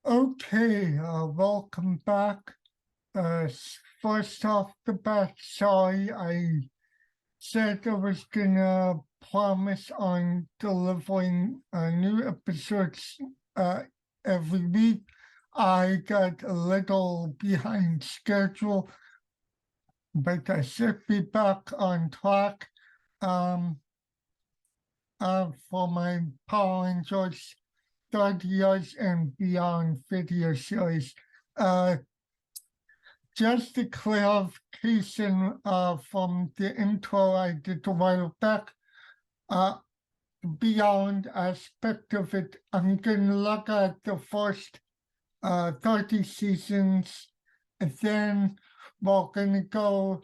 Okay, welcome back. First off the bat, sorry, I said I was gonna promise on delivering new episodes every week. I got a little behind schedule, but I should be back on track for my Power Rangers 30 years and beyond video series. Just a clarification from the intro I did a while back, beyond aspect of it, I'm going to look at the first 30 seasons, and then we're going to go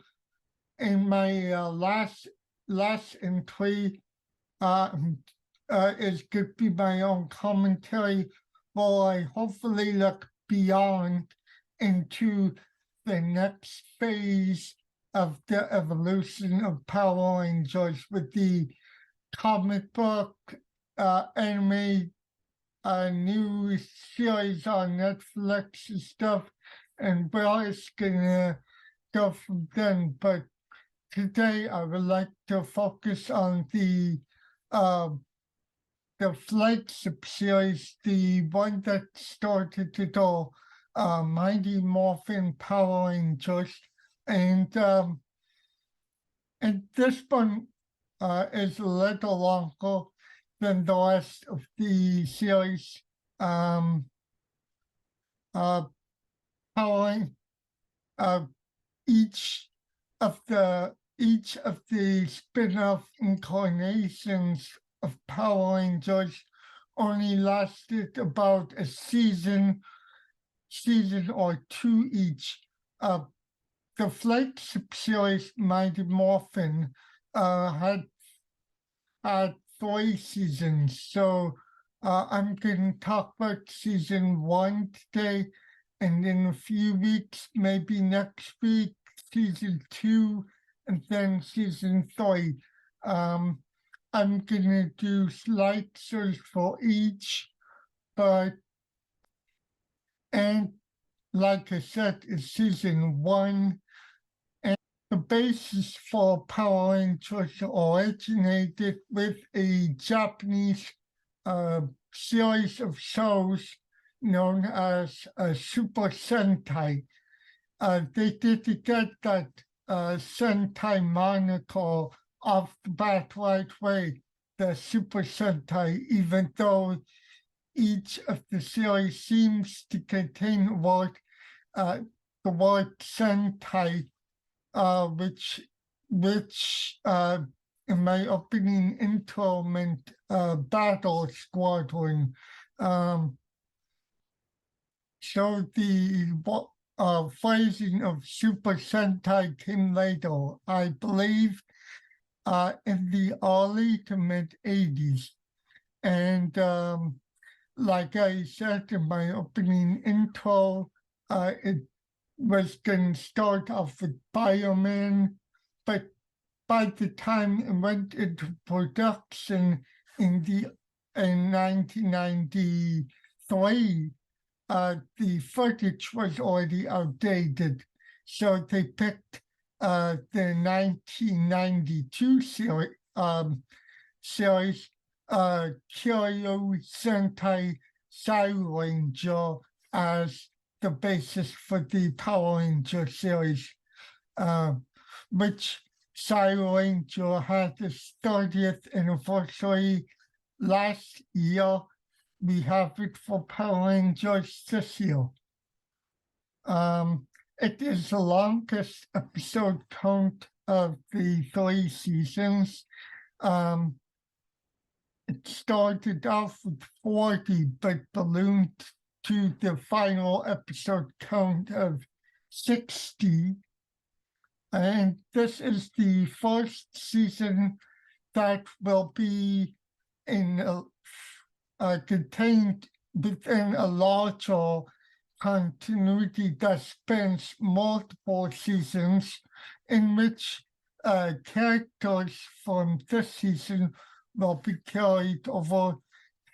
in my last entry is going to be my own commentary, while I hopefully look beyond into the next phase of the evolution of Power Rangers with the comic book, anime, new series on Netflix and stuff, and where it's gonna go from then. But today I would like to focus on the flagship series, the one that started it all, Mighty Morphin Power Rangers, and this one is a little longer than the rest of the series. Powering each of the spin-off incarnations of Power Rangers only lasted about a season or two each. The flagship series Mighty Morphin had 3 seasons, so I'm going to talk about season 1 today, and in a few weeks, maybe next week, season 2, and then season 3. I'm gonna do slideshows for each, and like I said, it's season 1, and the basis for Power Rangers originated with a Japanese series of shows known as Super Sentai. They did get that Sentai moniker off the bat right away, the Super Sentai, even though each of the series seems to contain the word Sentai, which in my opening intro meant Battle Squadron. So the phrasing of Super Sentai came later, I believe, in the early to mid 80s. And like I said in my opening intro, it was going to start off with Bioman, but by the time it went into production in 1993, the footage was already outdated. So they picked the 1992 series, Kyoryu Sentai Ranger as the basis for the Power Ranger series, which Ranger had its 30th anniversary last year. We have it for Power Rangers this year. It is the longest episode count of the 3 seasons. It started off with 40, but ballooned to the final episode count of 60. And this is the first season that will be contained within a larger continuity that spans multiple seasons, in which characters from this season will be carried over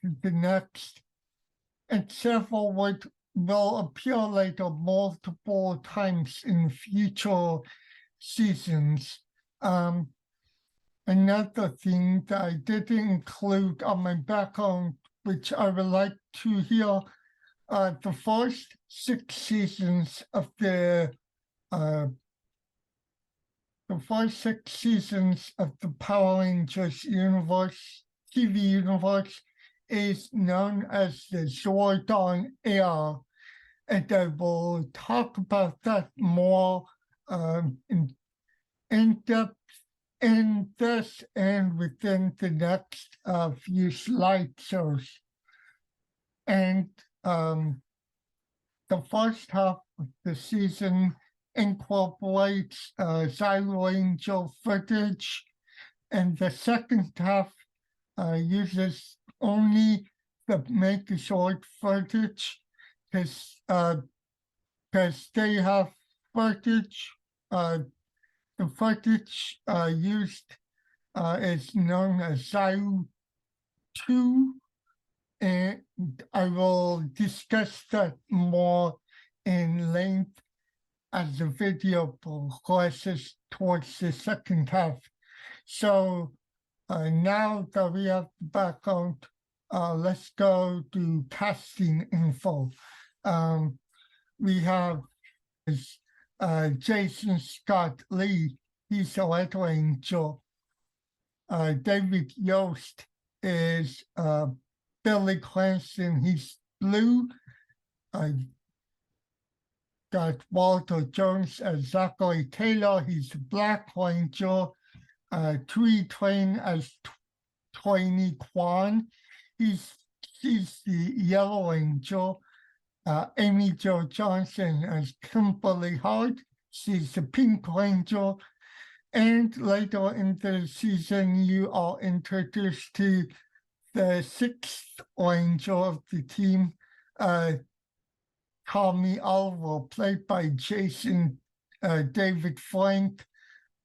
to the next, and several would will appear later multiple times in future seasons. Another thing that I didn't include on my background, which I would like to hear, the first 6 seasons of the first 6 seasons of the Power Rangers universe, TV universe, is known as the Zordon era, and I will talk about that more in depth in this and within the next few slideshows. And the first half of the season incorporates Zyro Angel footage, and the second half uses only the Megazord footage because they have footage. The footage used is known as Zyro 2, and I will discuss that more in length as the video progresses towards the second half. So now that we have the background, let's go to casting info. We have Jason Scott Lee, he's a Red Ranger. David Yost is Billy Cranston, he's blue. Got Walter Jones as Zachary Taylor, he's Black Ranger. Tui Train as Twainy Kwan, she's the Yellow Ranger. Amy Jo Johnson as Kimberly Hart, she's the Pink Ranger. And later in the season, you are introduced to the 6th Ranger of the team, Tommy Oliver, played by Jason David Frank,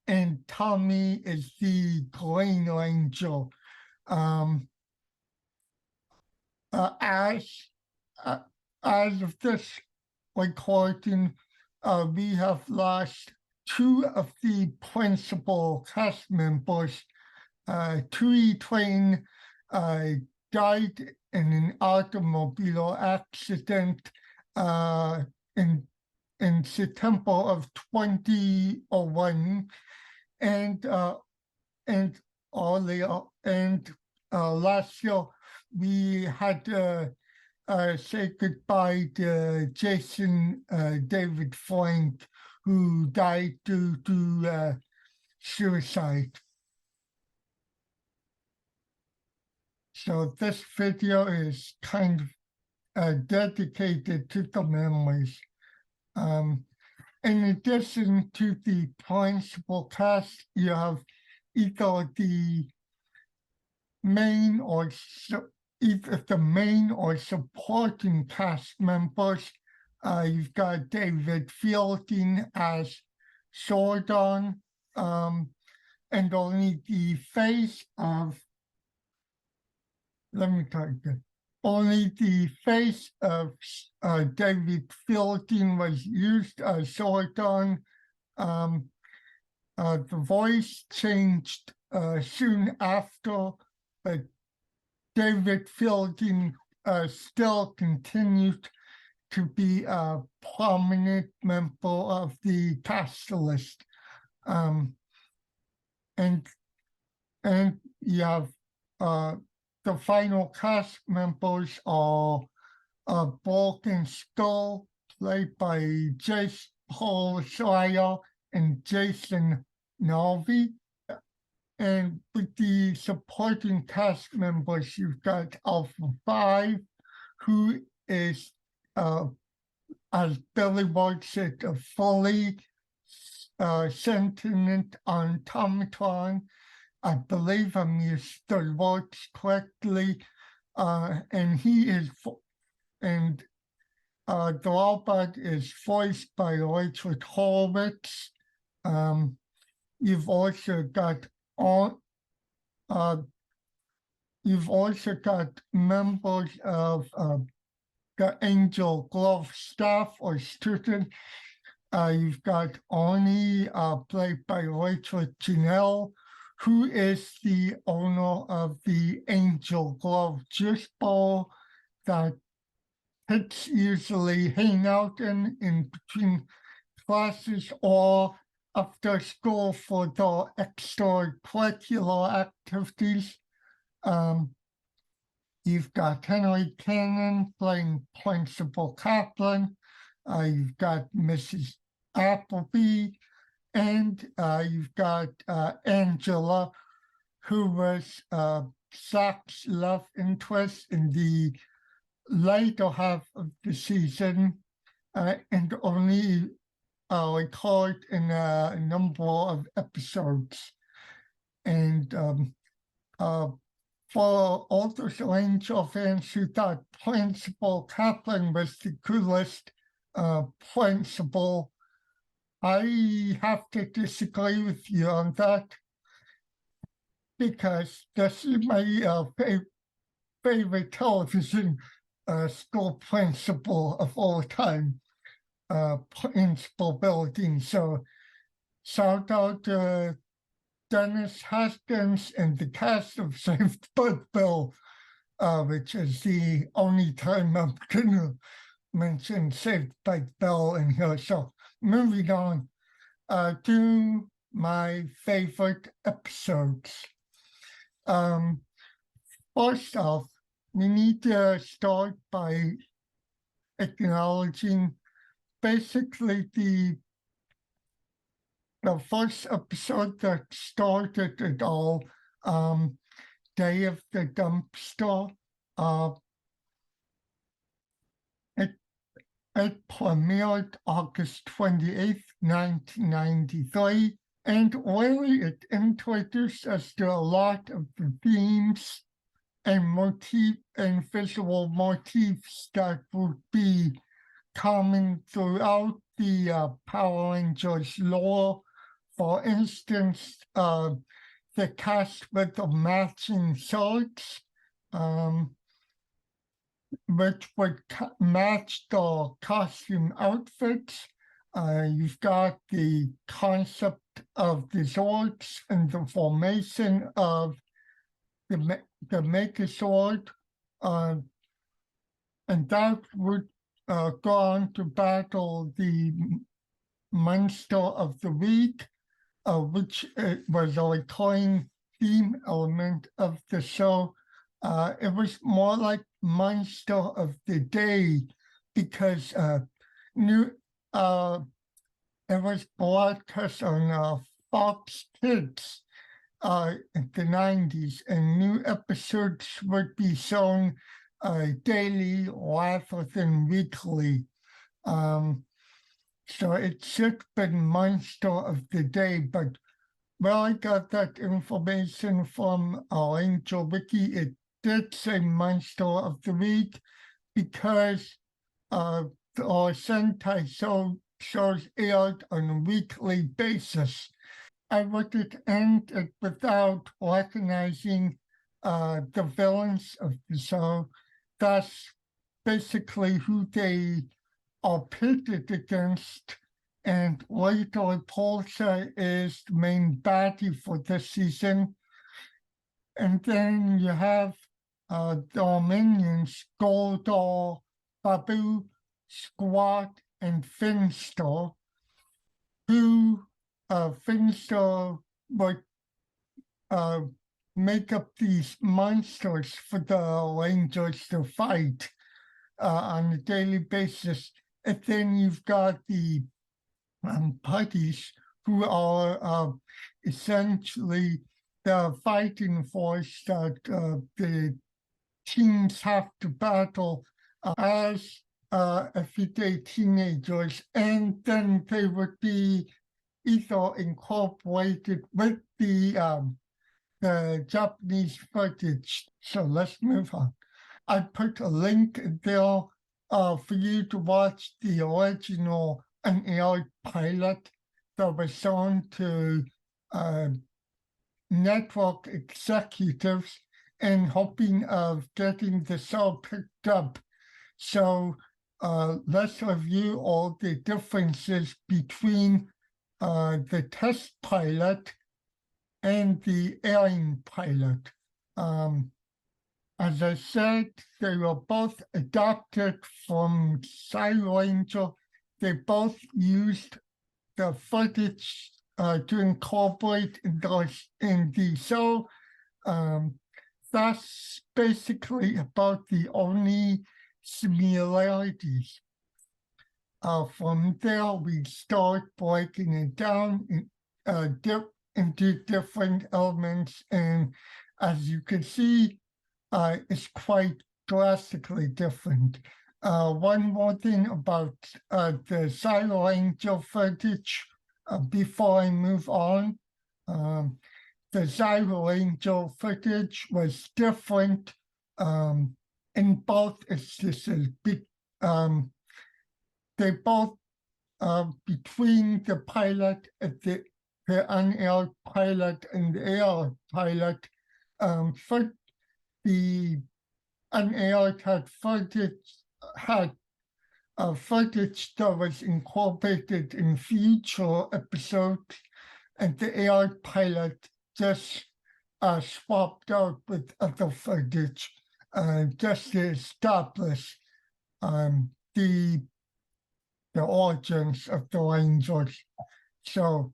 and Tommy is the Green Ranger. As of this recording, we have lost 2 of the principal cast members. Tui Train died in an automobile accident in September of 2001, and earlier and last year we had say goodbye to Jason David Frank, who died due to suicide. So this video is kind of dedicated to the memories. In addition to the principal cast, you have either the main or supporting cast members. You've got David Fielding as Zordon, and only the face of only the face of David Fielding was used as Zordon. The voice changed soon after, but David Fielding still continued to be a prominent member of the cast list. And you have the final cast members are Broken Skull, played by Jace Paul Schreier and Jason Narvi. And with the supporting cast members, you've got Alpha 5, who is, as Billy Ward said, a fully sentient automaton. I believe I'm used the words correctly, and he is, and the robot is voiced by Richard Horowitz. You've also got members of the Angel Glove staff or student. You've got Oni, played by Rachel Janelle, who is the owner of the Angel Glove juice ball that kids usually hang out in between classes or after school for the extracurricular activities. You've got Henry Cannon playing Principal Kaplan. You've got Mrs. Appleby, and you've got Angela, who was Zach's love interest in the later half of the season, and only recorded in a number of episodes. And for all those Angel fans who thought Principal Kaplan was the coolest principal, I have to disagree with you on that, because this is my favorite television school principal of all time, principal building. So shout out to Dennis Haskins and the cast of Saved by the Bell, which is the only time I'm gonna mention Saved by the Bell in here. So moving on to my favorite episodes. First off, we need to start by acknowledging basically the first episode that started it all, Day of the Dumpster. It premiered August 28th, 1993, and really it introduced us to a lot of the themes and visual motifs that would be common throughout the Power Rangers lore. For instance, the cast with the matching shirts, which would match the costume outfits. You've got the concept of the Zords and the formation of the Megazord, and that would go on to battle the Monster of the Week, which was a recurring theme element of the show. It was more like Monster of the Day, because it was broadcast on Fox Kids in the 90s, and new episodes would be shown daily rather than weekly. So it should have been Monster of the Day, but well, I got that information from our Angel Wiki. It did say Monster of the Week because our Sentai shows aired on a weekly basis. I wouldn't end it without recognizing the villains of the show. That's basically who they are pitted against, and Lito Repulsa is the main baddie for this season. And then you have the minions, Goldar, Babu, Squat, and Finster, who Finster would make up these monsters for the Rangers to fight on a daily basis. And then you've got the putties, who are essentially the fighting force that the teams have to battle as everyday teenagers, and then they would be either incorporated with the Japanese footage. So let's move on. I put a link there for you to watch the original unaired pilot that was shown to network executives in hoping of getting the show picked up So let's review all the differences between the test pilot and the airing pilot. As I said, they were both adapted from Ranger. They both used the footage to incorporate in the show. That's basically about the only similarities. From there, we start breaking it down into different elements, and as you can see, it's quite drastically different. One more thing about the Cyber Angel footage before I move on. The Cyber Angel footage was different in both instances. They both, between the pilot, the unaired pilot and the aired pilot, for the unaired had footage that was incorporated in future episodes, and the aired pilot just swapped out with other footage just to establish the origins of the Rangers. So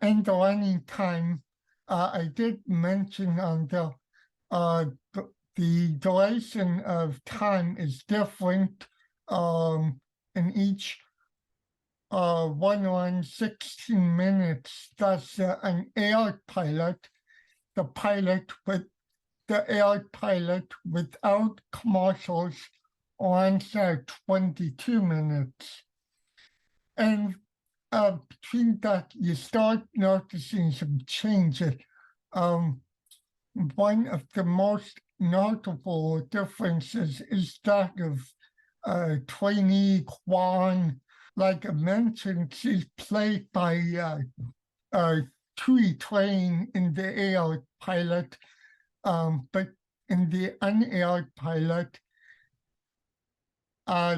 in the running time, I did mention on the duration of time is different in each one run, 16 minutes. That's an aired pilot. The aired pilot without commercials runs at 22 minutes. And between that, you start noticing some changes. One of the most notable differences is that of trainee Kwan. Like I mentioned, she's played by Tui Train in the aired pilot, but in the unaired pilot,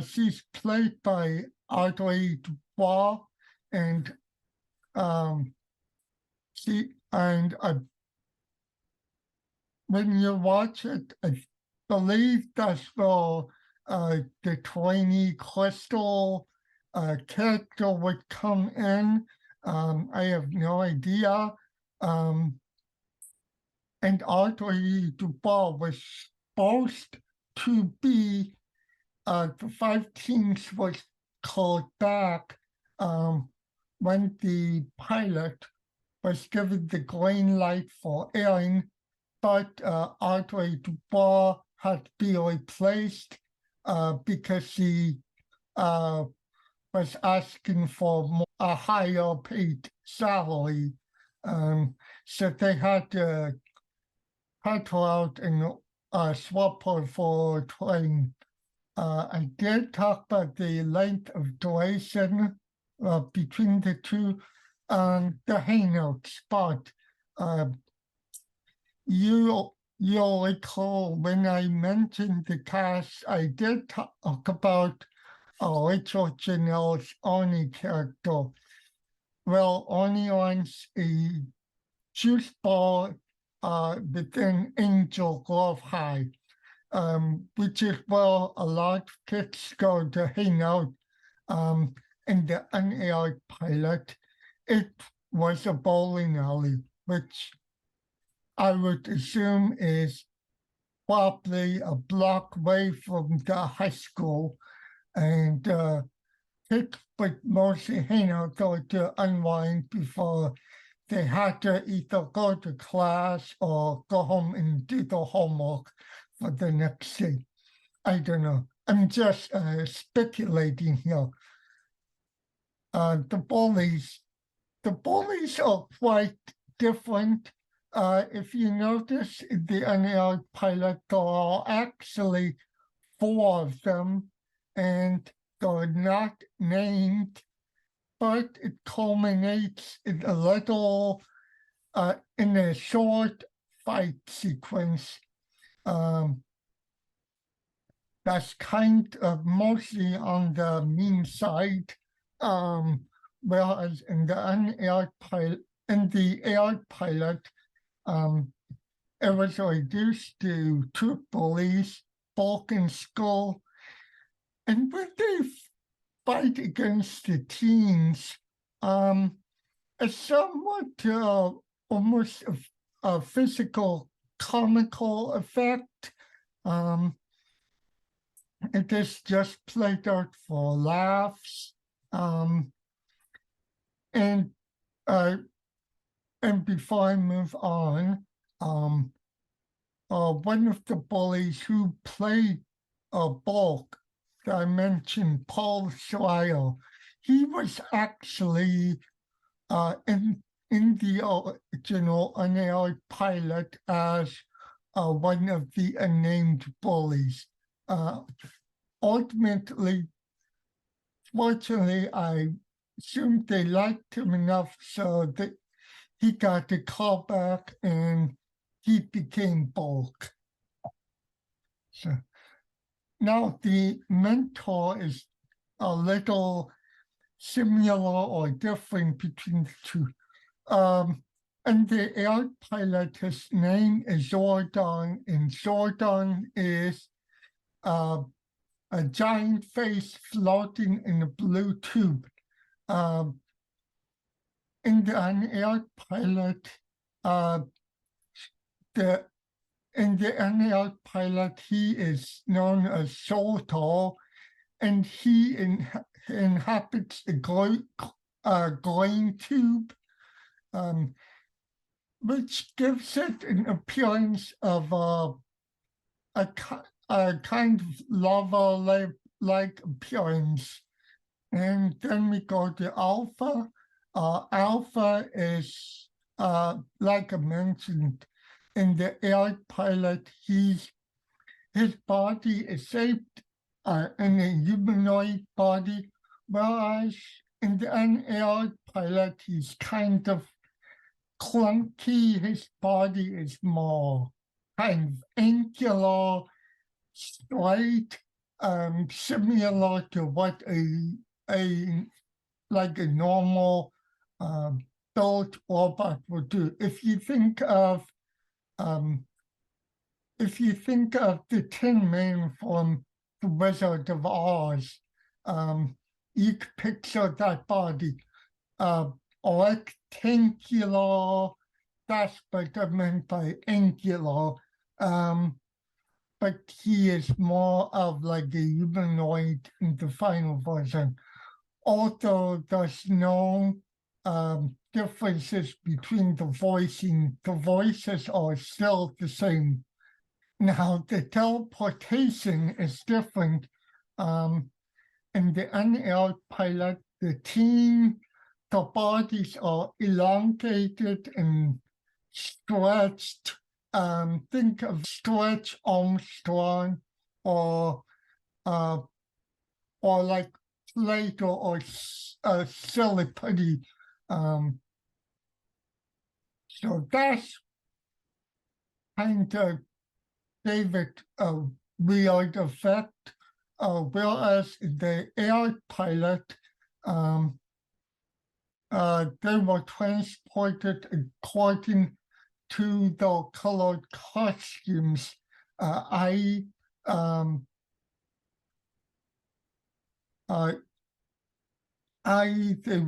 she's played by Audrey Dubois, and when you watch it, I believe that's where the trainee Crystal character would come in. I have no idea. And Audrey Dubois was supposed to be the 5 teams was called back when the pilot was given the green light for airing, but Audrey Dubois had to be replaced because she was asking for a higher paid salary. So they had to cut her out and swap her for a train. I did talk about the length of duration between the two. The hangout spot. You'll recall when I mentioned the cast, I did talk about Rachel Janelle's Arnie character. Well, Arnie runs a juice bar within Angel Glove High, which is where a lot of kids go to hang out. In the unaired pilot, it was a bowling alley, which I would assume is probably a block away from the high school, and kids would mostly hang out there to unwind before they had to either go to class or go home and do the homework for the next day. I don't know. I'm just speculating here. The bullies are quite different. If you notice in the unaired pilot, there are actually 4 of them, and they're not named, but it culminates in a little, in a short fight sequence. that's kind of mostly on the mean side. Whereas in the unaired pilot, it was reduced to two bullies, Bulk and Skull. And when they fight against the teens, it's somewhat almost a physical comical effect. It is just played out for laughs. And before I move on, one of the bullies who played Bulk, I mentioned Paul Schreier, he was actually in the original unaired pilot as one of the unnamed bullies. Ultimately, fortunately, I assumed they liked him enough so that he got the call back and he became Bulk. So now the mentor is a little similar or different between the two. And the air pilot, his name is Zordon, and Zordon is a giant face floating in a blue tube. In the unaired pilot, he is known as Soltor, and he inhabits the glowing tube, which gives it an appearance of a kind of lava-like appearance. And then we go to Alpha. Alpha is, like I mentioned, in the air pilot, his body is shaped in a humanoid body, whereas in the unaired pilot, he's kind of clunky. His body is more kind of angular, straight, similar to what a normal built robot would do. If you think of the Tin Man from The Wizard of Oz, you could picture that body, rectangular. That's what I meant by angular. But he is more of like a humanoid in the final version. Although there's no differences between the voicing, the voices are still the same. Now, the teleportation is different. In the unaired pilot, the bodies are elongated and stretched. Think of Stretch Armstrong or like Plato or Silly Putty. So that's kind of gave it a weird effect. Whereas the air pilot, they were transported according to the colored costumes. They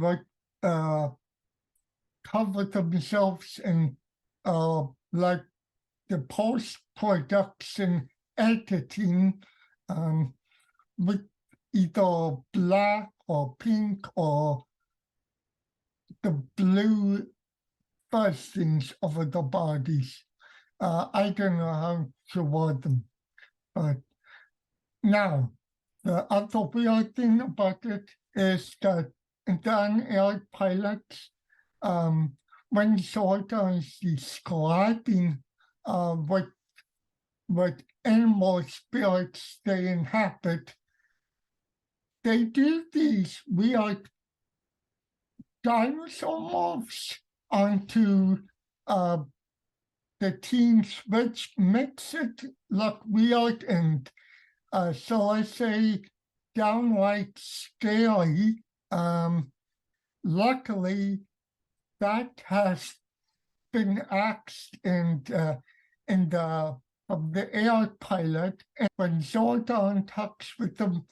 would cover themselves in like the post-production editing with either black or pink or the blue facings over the bodies. I don't know how to word them, but now the other weird thing about it is that in the unaired pilots, when Zordon is describing what animal spirits they inhabit, they do these weird dinosaur morphs onto the teams, which makes it look weird and So I say downright scary. Luckily, that has been axed in the of the air pilot. And when Zordon talks with them,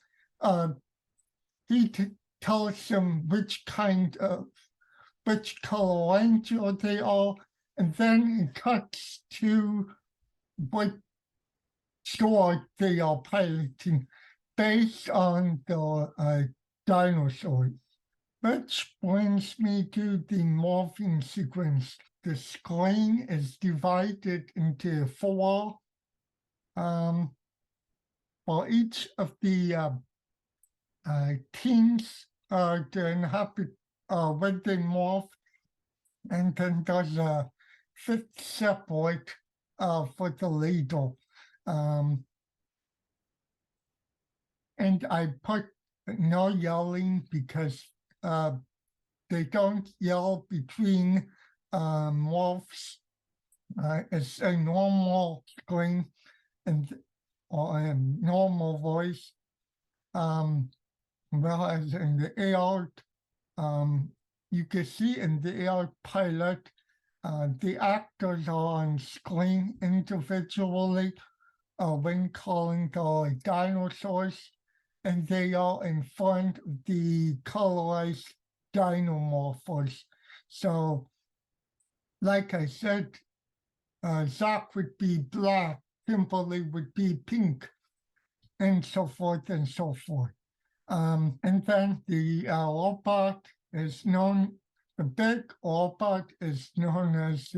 he tells them which color ranger they are, and then it cuts to what sword they are piloting based on the dinosaurs. Which brings me to the morphing sequence. The screen is divided into four. For each of the teams to inhabit when they morph, and then there's a fifth separate for the leader. And I put no yelling because they don't yell between morphs. It's a normal screen and or a normal voice. Whereas in the AR, you can see in the AR pilot, the actors are on screen individually when calling the dinosaurs, and they are in front of the colorized dinomorphers. So, like I said, Zach would be black, Kimberly would be pink, and so forth and so forth. And then the robot is known, the big robot is known as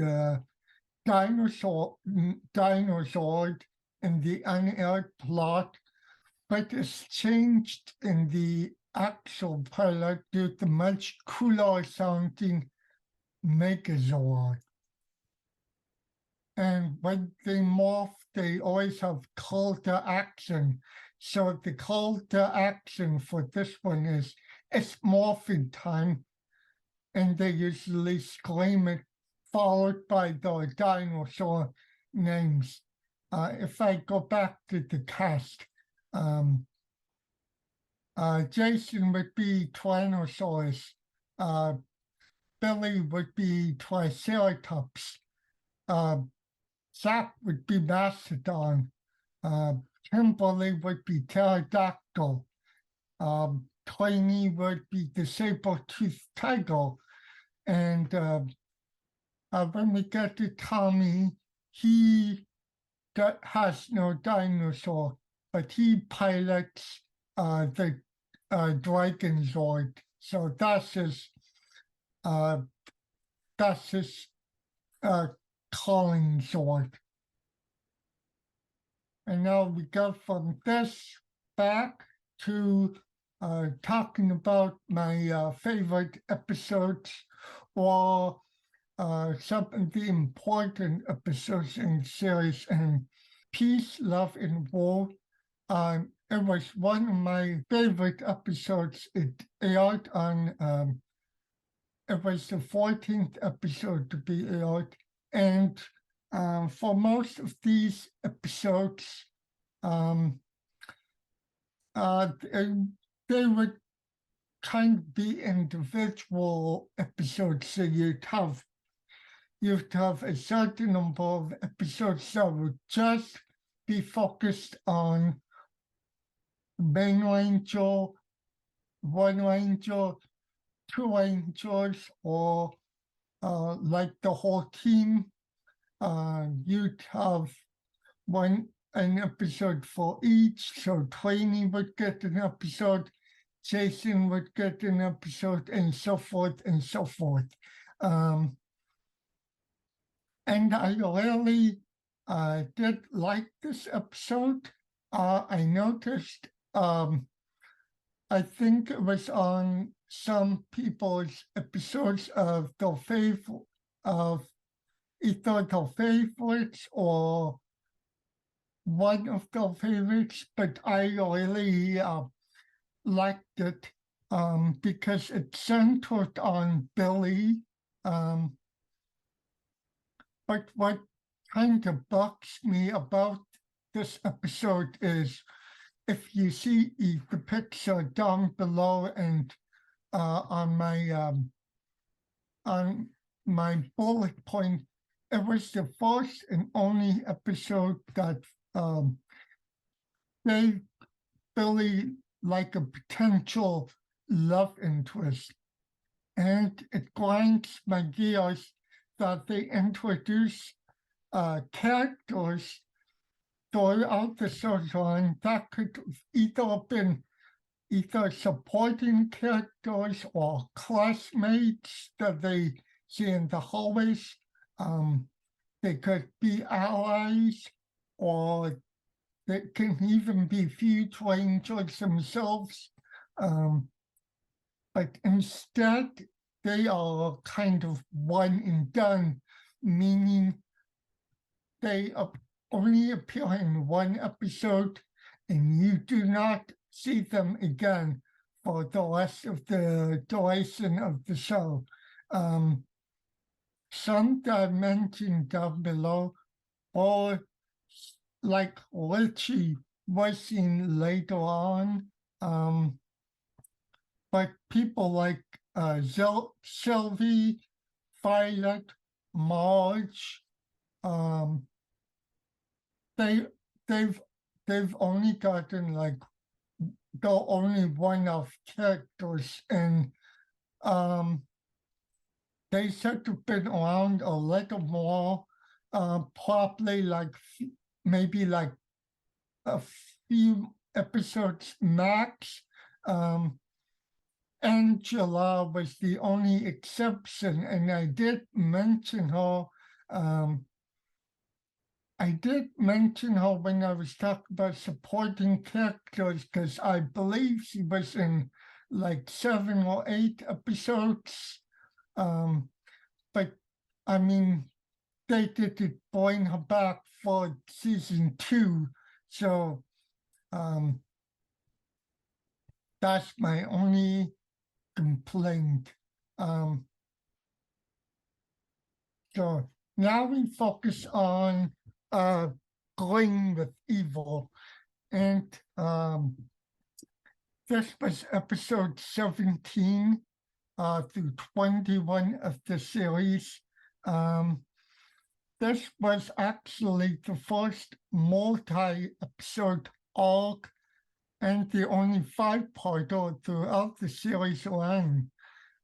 dinosaur in the unaired plot, but it's changed in the actual pilot due to much cooler sounding Megazord. And when they morph, they always have call to action. So the call to action for this one is it's morphing time, and they usually scream it, followed by the dinosaur names. If I go back to the cast, Jason would be Tyrannosaurus, Billy would be Triceratops, Zach would be Mastodon, Kimberly would be Pterodactyl, Tiny would be the saber-toothed tiger, and when we get to Tommy, he has no dinosaur, but he pilots the Dragon Zord. So that's his calling Zord. And now we go from this back to talking about my favorite episodes or some of the important episodes in the series. And Peace, Love, and War, it was one of my favorite episodes. It aired on, it was the 14th episode to be aired. And for most of these episodes, they would kind of be individual episodes. So you'd have a certain number of episodes that would just be focused on main ranger, one ranger, two rangers, or like the whole team. You'd have an episode for each. So Twainy would get an episode, Jason would get an episode, and so forth and so forth. And I really did like this episode. I noticed, I think it was on some people's episodes of their favorite, of either their favorites or one of their favorites, but I really liked it because it centered on Billy. But what kind of bugs me about this episode is if you see the picture down below and on my bullet point, it was the first and only episode that gave Billy like a potential love interest. And it grinds my gears that they introduce characters throughout the storyline that could either have been either supporting characters or classmates that they see in the hallways. They could be allies, or they can even be Future Rangers themselves. But instead, they are kind of one and done, meaning they only appear in one episode and you do not see them again for the rest of the duration of the show. Some that I mentioned down below, or like Richie was seen later on, but people like Sylvie, Violet, Marge, they've only gotten like the only one-off characters, and they should have been around a little more, probably like maybe like a few episodes max. Angela was the only exception, and I did mention her. I did mention her when I was talking about supporting characters, because I believe she was in like 7 or 8 episodes. But I mean, they did bring her back for season 2, so that's my only complaint. So now we focus on going with evil, and this was episode 17 through 21 of the series. This was actually the first multi-episode arc and the only 5-parter throughout the series line.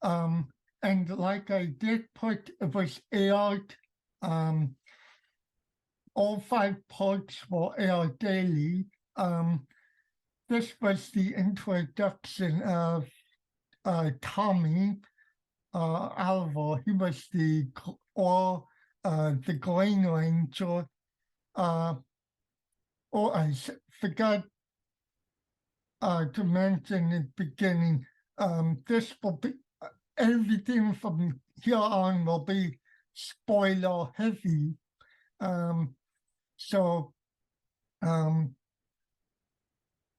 And like I did put, it was aired, all 5 parts were aired daily. This was the introduction of Tommy Oliver. He was the Green Ranger. I forgot to mention in the beginning, this will be, everything from here on will be spoiler heavy.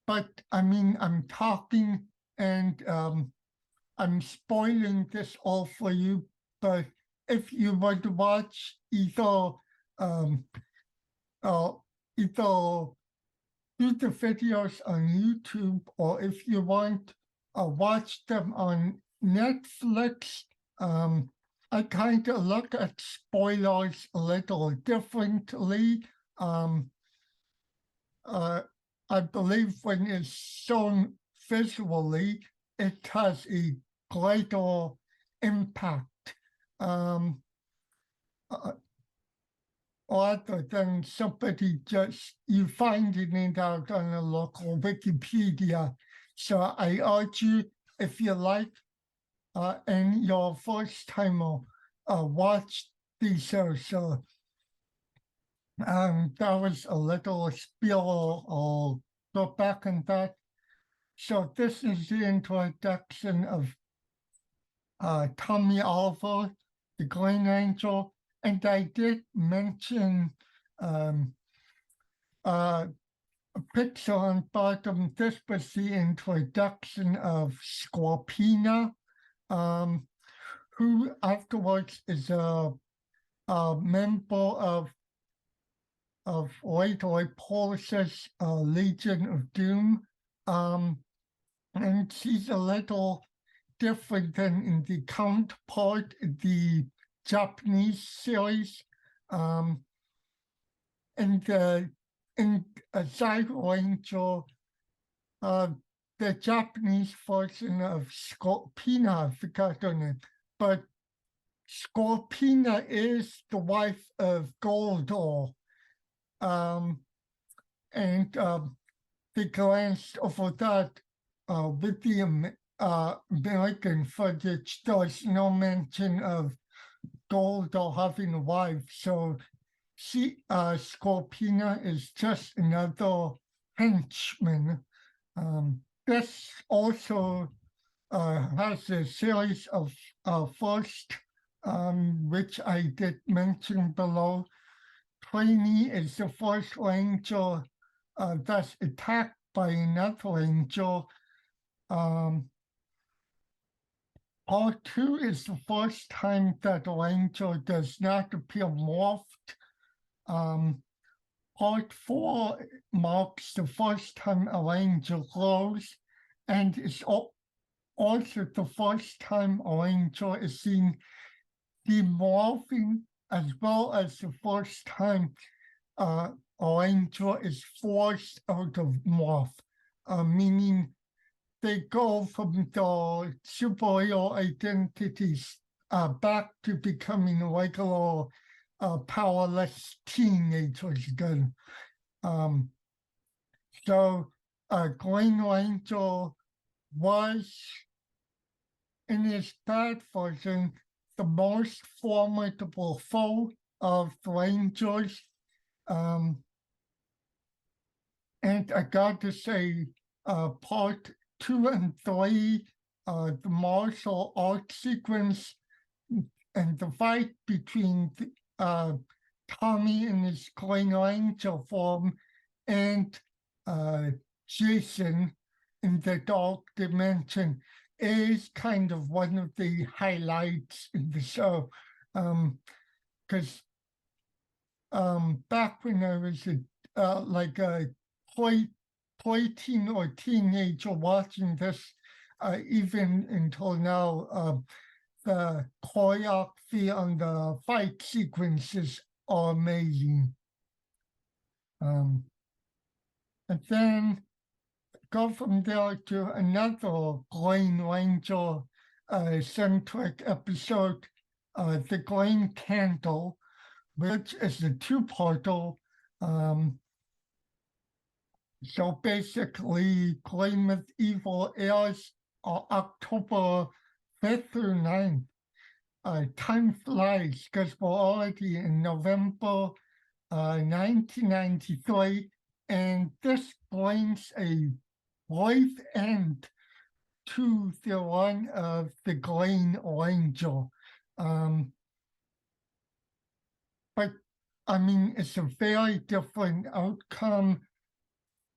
But I mean, I'm talking and I'm spoiling this all for you, but if you want to watch either do the videos on YouTube, or if you want watch them on Netflix, I kind of look at spoilers a little differently. I believe when it's shown visually, it has a greater impact, other than somebody just you finding it out on a local Wikipedia. So I urge you, if you like, and your first timer, watch these shows. So that was a little spiel. I'll go back on that. So this is the introduction of Tommy Oliver, the Green Angel, and I did mention a picture on bottom. This was the introduction of Scorpina, who afterwards is a member of of White Police's Legion of Doom. And she's a little different than in the counterpart, the Japanese series. In Zygo Angel, the Japanese version of Scorpina, I forgot her name, but Scorpina is the wife of Goldor. They glanced over that with the American footage. There's no mention of Goldor having a wife, so Scorpina is just another henchman. This also has a series of first, which I did mention below. Trainee is the first ranger that's attacked by another ranger. Part 2 is the first time that a ranger does not appear morphed. Part 4 marks the first time a ranger glows, and it's also the first time a ranger is seen demorphing, as well as the first time a ranger is forced out of morph, meaning they go from the superhero identities back to becoming regular powerless teenagers again. So Green Ranger was, in his bad version, the most formidable foe of the Rangers. And I got to say, part 2 and 3, the martial art sequence and the fight between Tommy in his Green Ranger form and Jason in the Dark Dimension is kind of one of the highlights in the show. Because back when I was like a preteen or teenager watching this, even until now, the choreography on the fight sequences are amazing. And then go from there to another Green Ranger centric episode, The Green Candle, which is a two-parter. So basically, Green with Evil airs October 5th through 9th. Time flies because we're already in November 1993, and this brings a brief end to the run of the Green Ranger. But I mean, it's a very different outcome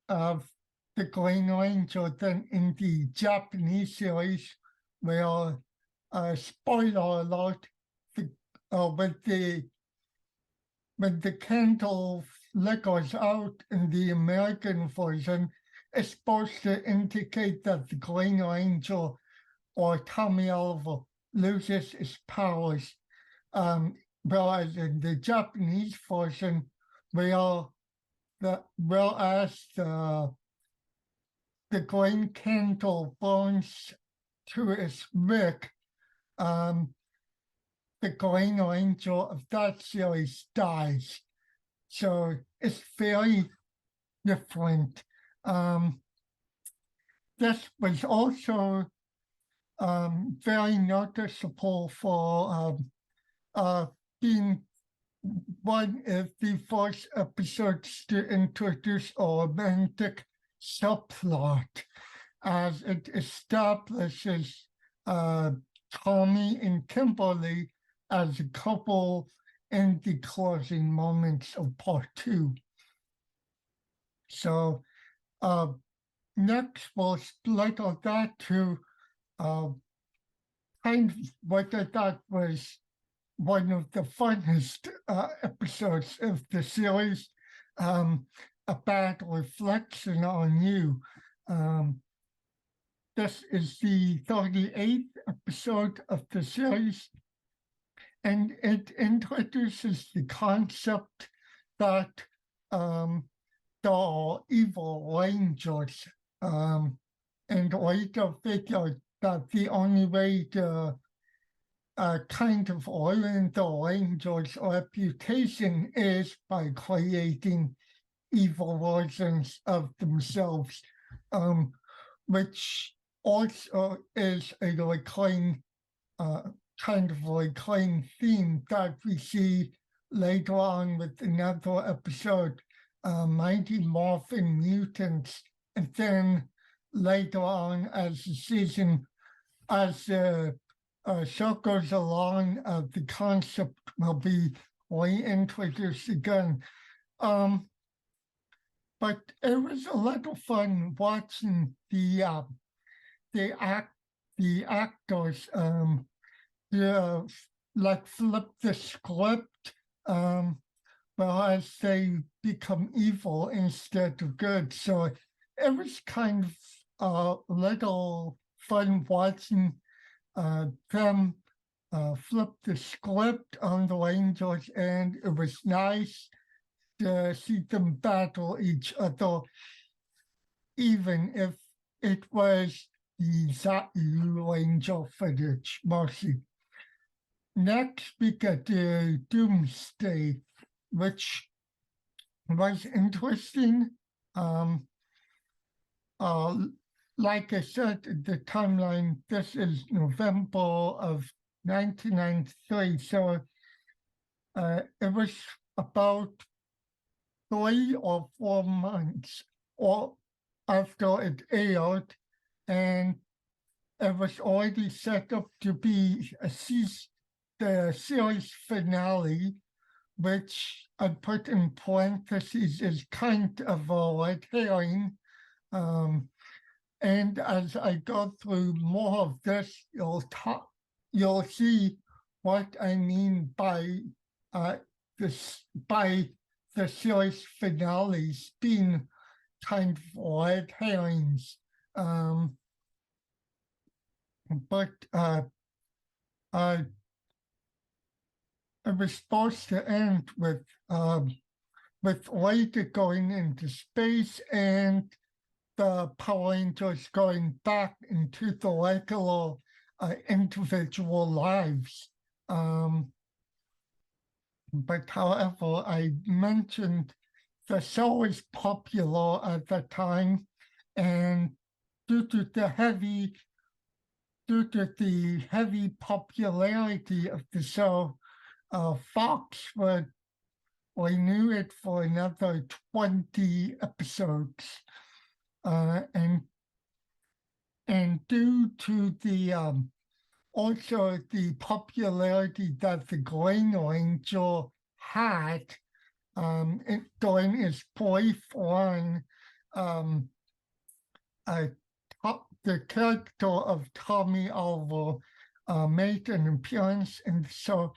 of the Green Ranger than in the Japanese series, where, spoiler alert, when the candle flickers out in the American version, it's supposed to indicate that the Green Ranger or Tommy Oliver loses his powers. Whereas in the Japanese version, whereas the Green Candle burns to its wick, the Green Ranger of that series dies. So it's very different. This was also very noticeable for being one of the first episodes to introduce a romantic subplot, as it establishes Tommy and Kimberly as a couple in the closing moments of part 2. So next we'll split out that to kind of what I thought was one of the funnest episodes of the series. a bad reflection on you. This is the 38th episode of the series, and it introduces the concept that there are evil rangers, and later figured that the only way to kind of ruin the ranger's reputation is by creating evil versions of themselves, which also is a recurring kind of recurring theme that we see later on with another episode, Mighty Morphin Mutants, and then later on as the season, as the show goes along, the concept will be reintroduced again. But it was a little fun watching the actors like flip the script, whereas they become evil instead of good. So it was kind of a little fun watching them flip the script on the Rangers, and it was nice to see them battle each other, even if it was the Zayu Ranger footage mostly. Next, we get the Doomsday, which was interesting. Like I said, the timeline, this is November of 1993, so it was about 3 or 4 months or after it aired, and it was already set up to be the series finale, which I put in parentheses is kind of a red herring. And as I go through more of this, you'll see what I mean by the series finales being kind of red herrings. But it was supposed to end with Later going into space and the Power Rangers going back into the regular individual lives. But however, I mentioned the show was popular at the time, and due to the heavy popularity of the show, Fox would renew it for another 20 episodes. And due to the also the popularity that the Green Ranger had during his brief run, the character of Tommy Oliver made an appearance, and so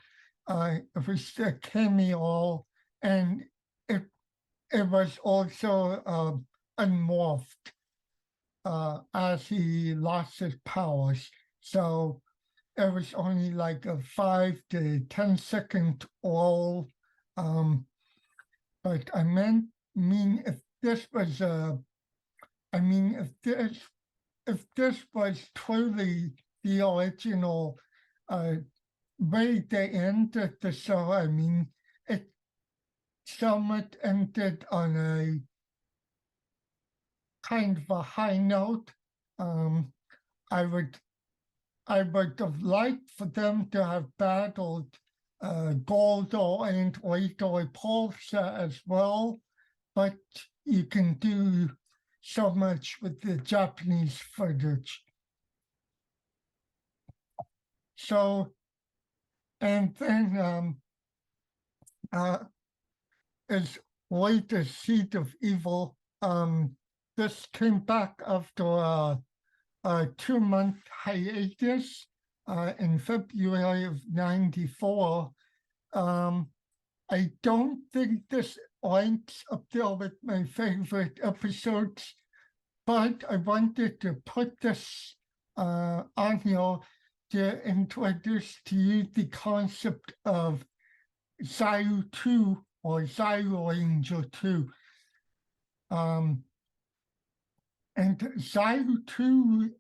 it was a cameo, and it was also unmorphed as he lost his powers. So it was only like a 5 to 10 second role. But I mean, if this was if this was truly the original way they ended the show, I mean, it somewhat ended on a kind of a high note. I would have liked for them to have battled Goldo and Rita Repulsa as well, but you can do so much with the Japanese footage. So, and then is Later Seed of Evil. This came back after a 2-month hiatus in February of '94. I don't think this links up there with my favorite episodes, but I wanted to put this on here to introduce to you the concept of Zyro 2 or Zyro Ranger 2. And Zyro 2,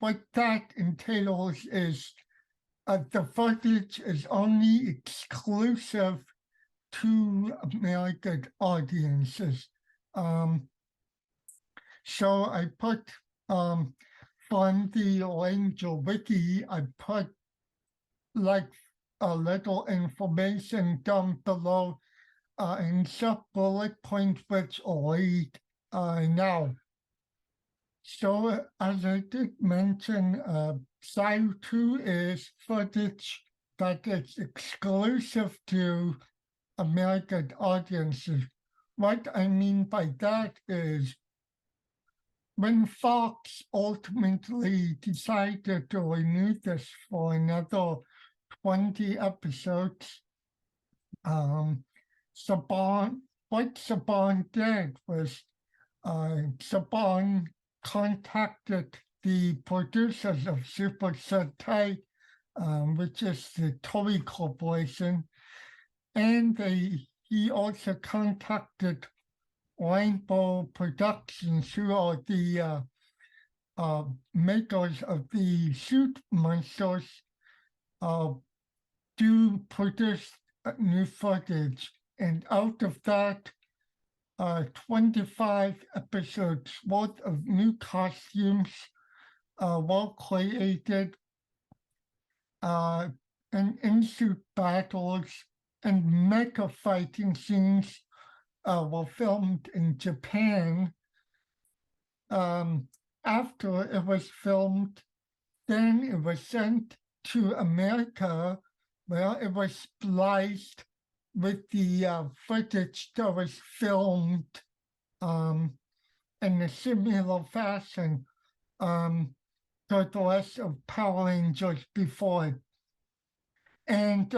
what that entails is the footage is only exclusive to American audiences. So I put from the Ranger Wiki, I put like a little information down below in some bullet points which I'll read now. So as I did mention, Zyro 2 is footage that is exclusive to American audiences. What I mean by that is when Fox ultimately decided to renew this for another 20 episodes, what Saban did was Saban contacted the producers of Super Sentai, which is the Toei Corporation, and he also contacted Rainbow Productions, who are the makers of the suit monsters, to produce new footage. And out of that, 25 episodes worth of new costumes were created, and in-suit battles and mecha fighting scenes were filmed in Japan. After it was filmed, then it was sent to America, where it was spliced with the footage that was filmed in a similar fashion to the rest of Power Rangers before it. And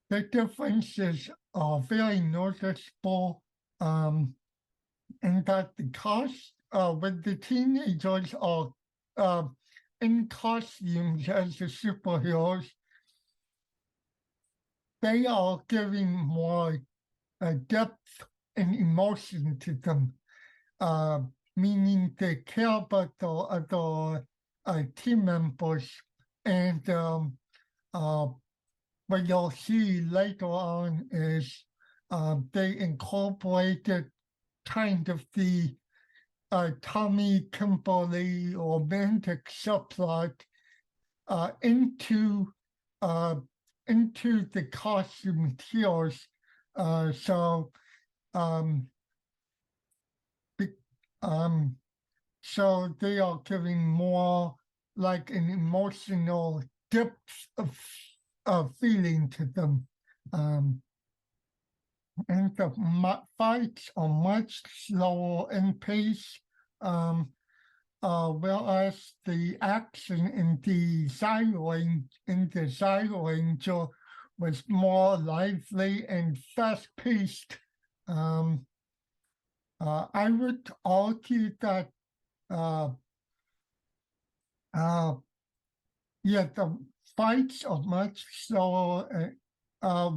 the differences are very noticeable in that the cast when the teenagers are in costumes as the superheroes, they are giving more depth and emotion to them, meaning they care about the other team members. And what you'll see later on is they incorporated kind of the Tommy Kimberly romantic subplot into the costume tiers. So they are giving more like an emotional depth of feeling to them. And the fights are much slower in pace, whereas the action in the Zyro Ranger was more lively and fast-paced. I would argue that the fights are much slower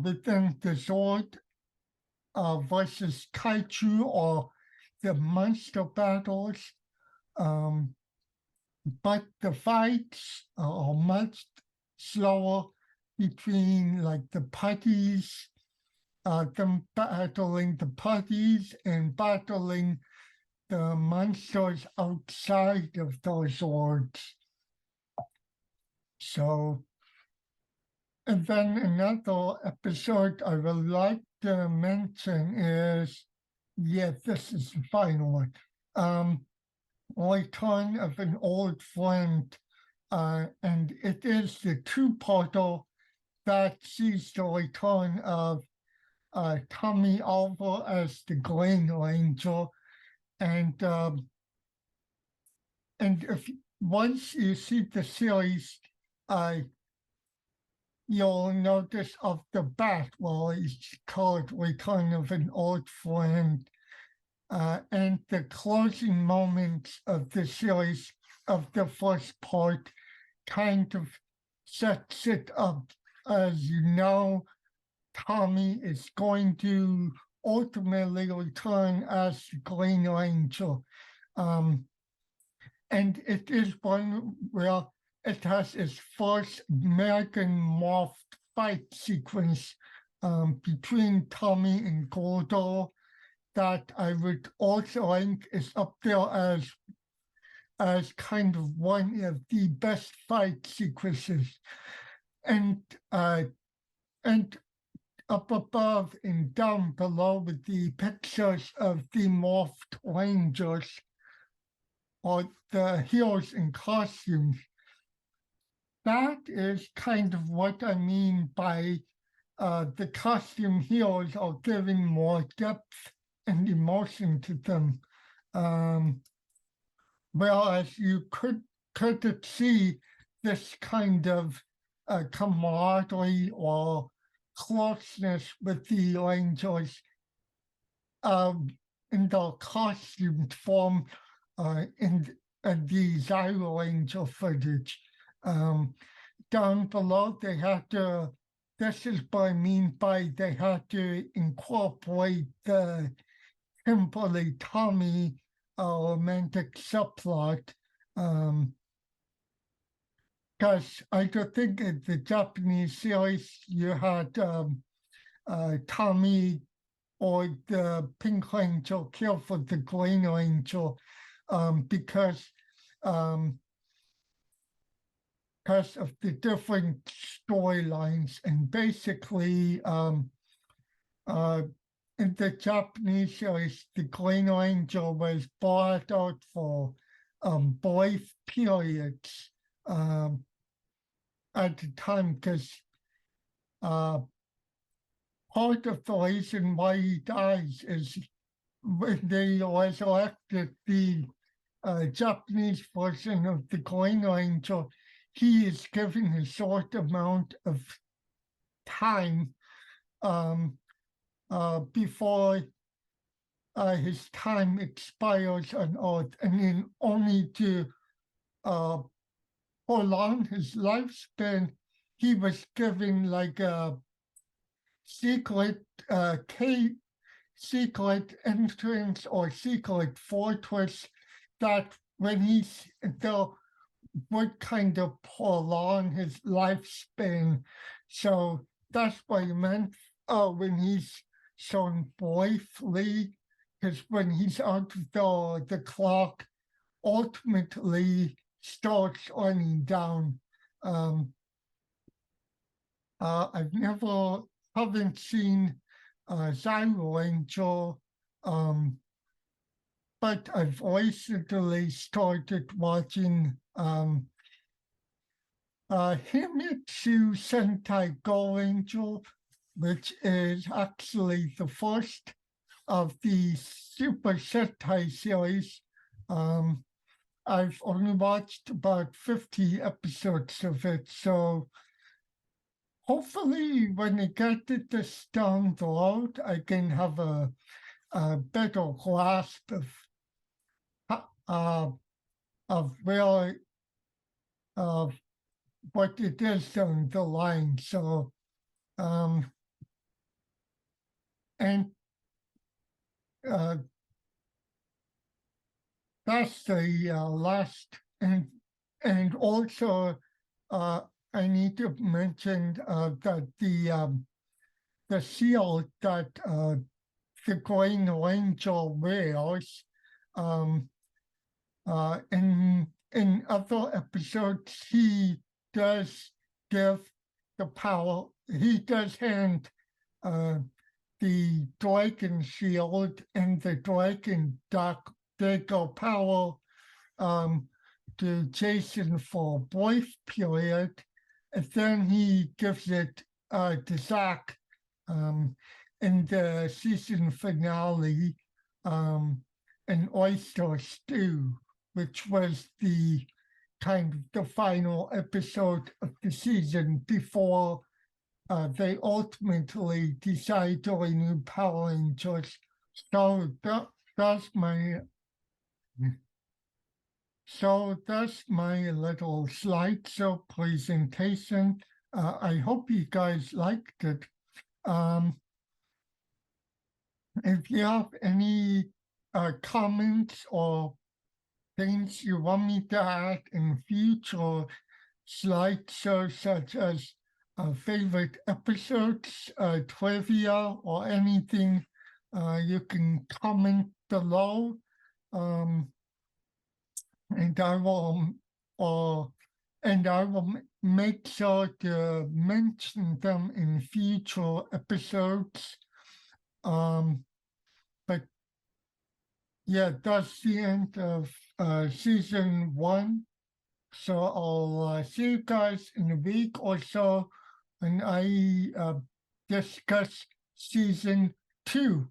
within the Zord versus Kaiju or the monster battles. But the fights are much slower between like the putties, them battling the putties and battling the monsters outside of those Zords. So, and then another episode I would like to mention is, this is the final one. Return of an Old Friend, and it is the two-parter that sees the return of Tommy Oliver as the Green Ranger, and if once you see the series, you'll notice off the bat, well, he's currently kind of an old friend. And the closing moments of the series of the first part kind of sets it up. As you know, Tommy is going to ultimately return as the Green Ranger. And it is one where it has its first American morphed fight sequence between Tommy and Gordo that I would also rank is up there as kind of one of the best fight sequences. And up above and down below with the pictures of the morphed Rangers or the heroes in costumes. That is kind of what I mean by the costume heroes are giving more depth and emotion to them. Whereas you could see this kind of camaraderie or closeness with the Rangers in their costumed form in the Zyro Ranger footage. Down below, they had to, this is what I mean by they had to incorporate the Kimberly Tommy romantic subplot. Because I don't think in the Japanese series you had Tommy or the Pink Ranger kill for the Green Ranger because of the different storylines. And basically, in the Japanese series, the Green Ranger was bought out for brief periods at the time because part of the reason why he dies is when they resurrected the Japanese version of the Green Ranger, he is given a short amount of time before his time expires on Earth, and then only to prolong his lifespan, he was given like a secret secret entrance or secret fortress that when he's there would kind of prolong his lifespan. So that's what I meant when he's shown briefly, because when he's out of the clock ultimately starts running down. I've never haven't seen Zyro Ranger, but I've recently started watching Himitsu Sentai Go Ranger, which is actually the first of the Super Sentai series. I've only watched about 50 episodes of it, so hopefully when I get this down the road, I can have a better grasp of where what it is down the line. So and that's the last, and also I need to mention that the shield that the Green Ranger wears in other episodes, he does give the power. He does hand the Dragon Shield and the Dragon Dagger power to Jason for a brief period, and then he gives it to Zach in the season finale, an oyster stew, which was the kind of the final episode of the season before they ultimately decide to renew Power Rangers. So that's my little slideshow presentation. I hope you guys liked it. If you have any comments or things you want me to add in future slideshows, such as favorite episodes, trivia, or anything, you can comment below, and I will make sure to mention them in future episodes. But yeah, that's the end of season 1. So I'll see you guys in a week or so when I discuss season 2.